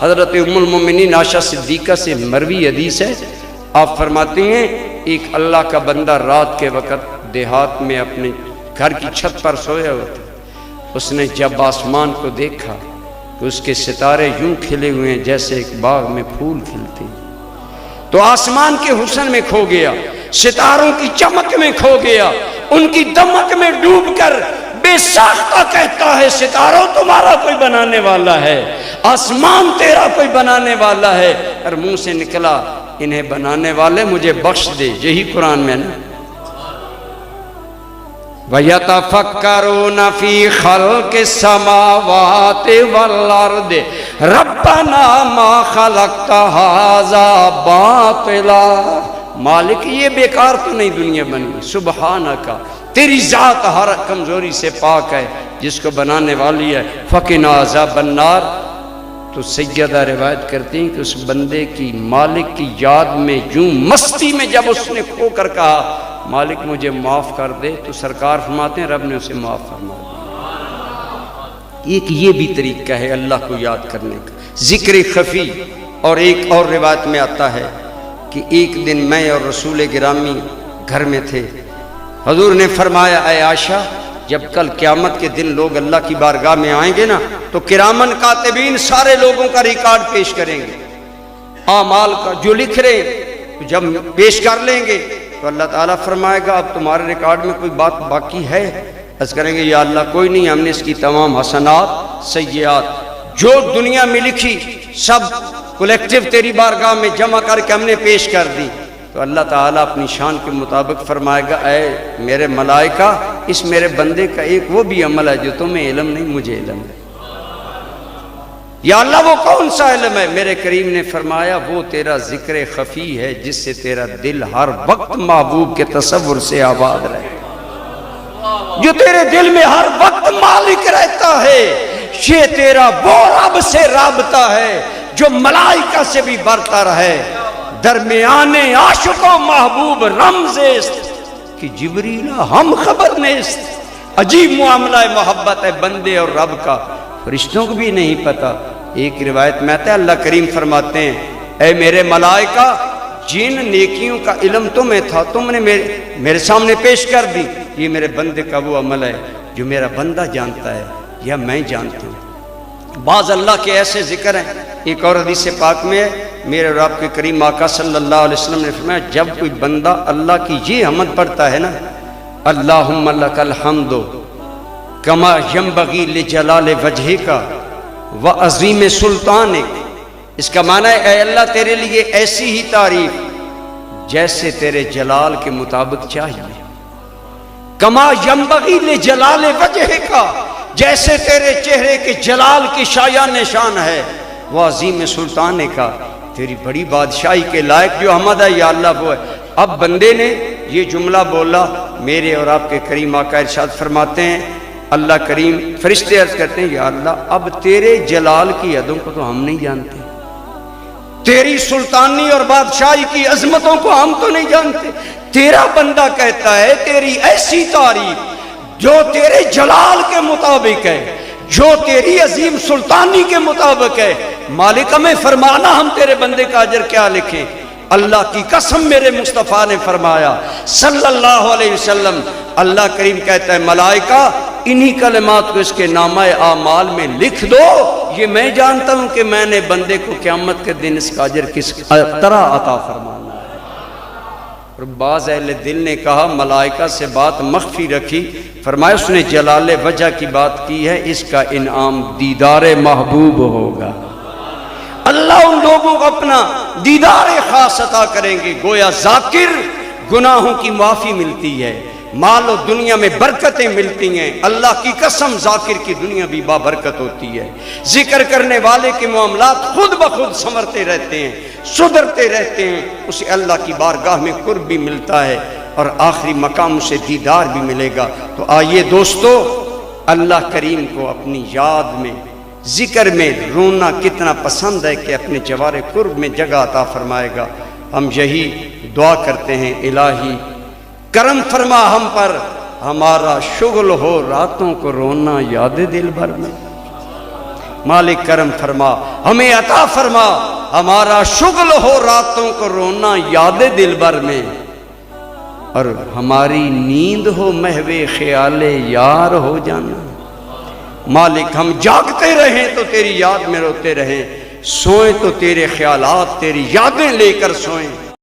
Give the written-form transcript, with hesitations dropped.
حضرت ام المومنین عائشہ صدیقہ سے مروی حدیث ہے، آپ فرماتی ہیں ایک اللہ کا بندہ رات کے وقت دیہات میں اپنے گھر کی چھت پر سویا ہوا تھا، اس نے جب آسمان کو دیکھا کہ اس کے ستارے یوں کھلے ہوئے ہیں جیسے ایک باغ میں پھول کھلتے ہیں، تو آسمان کے حسن میں کھو گیا، ستاروں کی چمک میں کھو گیا، ان کی دمک میں ڈوب کر بے ساختہ کہتا ہے ستاروں تمہارا کوئی بنانے والا ہے، آسمان تیرا کوئی بنانے والا ہے، اور منہ سے نکلا انہیں بنانے والے مجھے بخش دے، یہی قرآن میں نا وَيَتَفَكَّرُونَ فِي خَلْقِ السَّمَاوَاتِ وَالْأَرْضِ رَبَّنَا مَا خَلَقْتَ هَذَا بَاطِلًا، مالک یہ بیکار تو نہیں دنیا بنی، سبحانک تیری ذات ہر کمزوری سے پاک ہے، جس کو بنانے والی ہے، فَقِنَا عَذَابَ النَّارِ۔ تو سیدہ روایت کرتی ہیں کہ اس بندے کی مالک کی یاد میں یوں مستی میں جب اس نے کھو کر کہا مالک مجھے معاف کر دے، تو سرکار فرماتے ہیں رب نے اسے معاف فرما دیا۔ ایک یہ بھی طریقہ ہے اللہ کو یاد کرنے کا، ذکر خفی۔ اور ایک اور روایت میں آتا ہے کہ ایک دن میں اور رسول گرامی گھر میں تھے، حضور نے فرمایا اے عائشہ جب کل قیامت کے دن لوگ اللہ کی بارگاہ میں آئیں گے نا تو کرامن کاتبین سارے لوگوں کا ریکارڈ پیش کریں گے، اعمال کا جو لکھ رہے ہیں جب پیش کر لیں گے تو اللہ تعالیٰ فرمائے گا اب تمہارے ریکارڈ میں کوئی بات باقی ہے؟ عرض کریں گے یا اللہ کوئی نہیں، ہم نے اس کی تمام حسنات سیئات جو دنیا میں لکھی سب کلیکٹیو تیری بارگاہ میں جمع کر کے ہم نے پیش کر دی، تو اللہ تعالیٰ اپنی شان کے مطابق فرمائے گا اے میرے ملائکہ اس میرے بندے کا ایک وہ بھی عمل ہے جو تمہیں علم نہیں مجھے علم ہے۔ یا اللہ وہ کون سا علم ہے؟ میرے کریم نے فرمایا وہ تیرا ذکر خفی ہے جس سے تیرا دل ہر وقت محبوب کے تصور سے آباد رہے، جو تیرے دل میں ہر وقت مالک رہتا ہے، یہ تیرا وہ رب سے رابطہ ہے جو ملائکہ سے بھی برتر ہے، درمیان عاشق و محبوب رمز است کہ جبریل ہم خبر نیست۔ عجیب معاملہ محبت ہے بندے اور رب کا، فرشتوں کو بھی نہیں پتا۔ ایک روایت میں آتا ہے اللہ کریم فرماتے ہیں اے میرے ملائکہ جن نیکیوں کا علم تمہیں تھا تم نے میرے سامنے پیش کر دی، یہ میرے بندے کا وہ عمل ہے جو میرا بندہ جانتا ہے یا میں جانتا ہوں۔ بعض اللہ کے ایسے ذکر ہیں، ایک اور حدیث پاک میں ہے میرے اور آپ کے کریم آقا صلی اللہ علیہ وسلم نے فرمایا جب کوئی بندہ اللہ کی یہ حمد پڑھتا ہے نا اللہم لک الحمد کما ینبغی لجلال وجہک وعظیم سلطانک، اس کا معنی ہے اے اللہ تیرے لیے ایسی ہی تعریف جیسے تیرے جلال کے مطابق چاہیے، کما ینبغی لجلال وجہک جیسے تیرے چہرے کے جلال کی شایہ نشان ہے، وعظیم سلطانک تیری بڑی بادشاہی کے لائق جو حمد ہے یا اللہ وہ ہے۔ اب بندے نے یہ جملہ بولا، میرے اور آپ کے کریم آقا ارشاد فرماتے ہیں اللہ کریم فرشتے عرض کرتے ہیں یا اللہ اب تیرے جلال کی حدوں کو تو ہم نہیں جانتے، تیری سلطانی اور بادشاہی کی عظمتوں کو ہم تو نہیں جانتے، تیرا بندہ کہتا ہے تیری ایسی تعریف جو تیرے جلال کے مطابق ہے، جو تیری عظیم سلطانی کے مطابق ہے، مالک ہمیں فرمانا ہم تیرے بندے کا اجر کیا لکھیں۔ اللہ کی قسم میرے مصطفیٰ نے فرمایا صلی اللہ علیہ وسلم، اللہ کریم کہتا ہے ملائکہ انہی کلمات کو اس کے نامہ اعمال میں لکھ دو، یہ میں جانتا ہوں کہ میں نے بندے کو قیامت کے دن اس کا اجر کس طرح عطا فرمانا ہے۔ اور بعض اہل دل نے کہا ملائکہ سے بات مخفی رکھی، فرمایا اس نے جلال وجہ کی بات کی ہے، اس کا انعام دیدار محبوب ہوگا، اللہ ان لوگوں کو اپنا دیدار خاص عطا کریں گے۔ گویا ذاکر گناہوں کی معافی ملتی ہے، مال و دنیا میں برکتیں ملتی ہیں، اللہ کی قسم ذاکر کی دنیا بھی بابرکت ہوتی ہے، ذکر کرنے والے کے معاملات خود بخود سنورتے رہتے ہیں، سدھرتے رہتے ہیں، اسے اللہ کی بارگاہ میں قرب بھی ملتا ہے اور آخری مقام سے دیدار بھی ملے گا۔ تو آئیے دوستو اللہ کریم کو اپنی یاد میں ذکر میں رونا کتنا پسند ہے کہ اپنے جوار قرب میں جگہ عطا فرمائے گا۔ ہم یہی دعا کرتے ہیں الہی کرم فرما ہم پر، ہمارا شغل ہو راتوں کو رونا یاد دل بھر میں، مالک کرم فرما، ہمیں عطا فرما، ہمارا شغل ہو راتوں کو رونا یاد دل بر میں، اور ہماری نیند ہو محو خیال یار ہو جانا۔ مالک ہم جاگتے رہیں تو تیری یاد میں روتے رہیں، سوئیں تو تیرے خیالات تیری یادیں لے کر سوئیں۔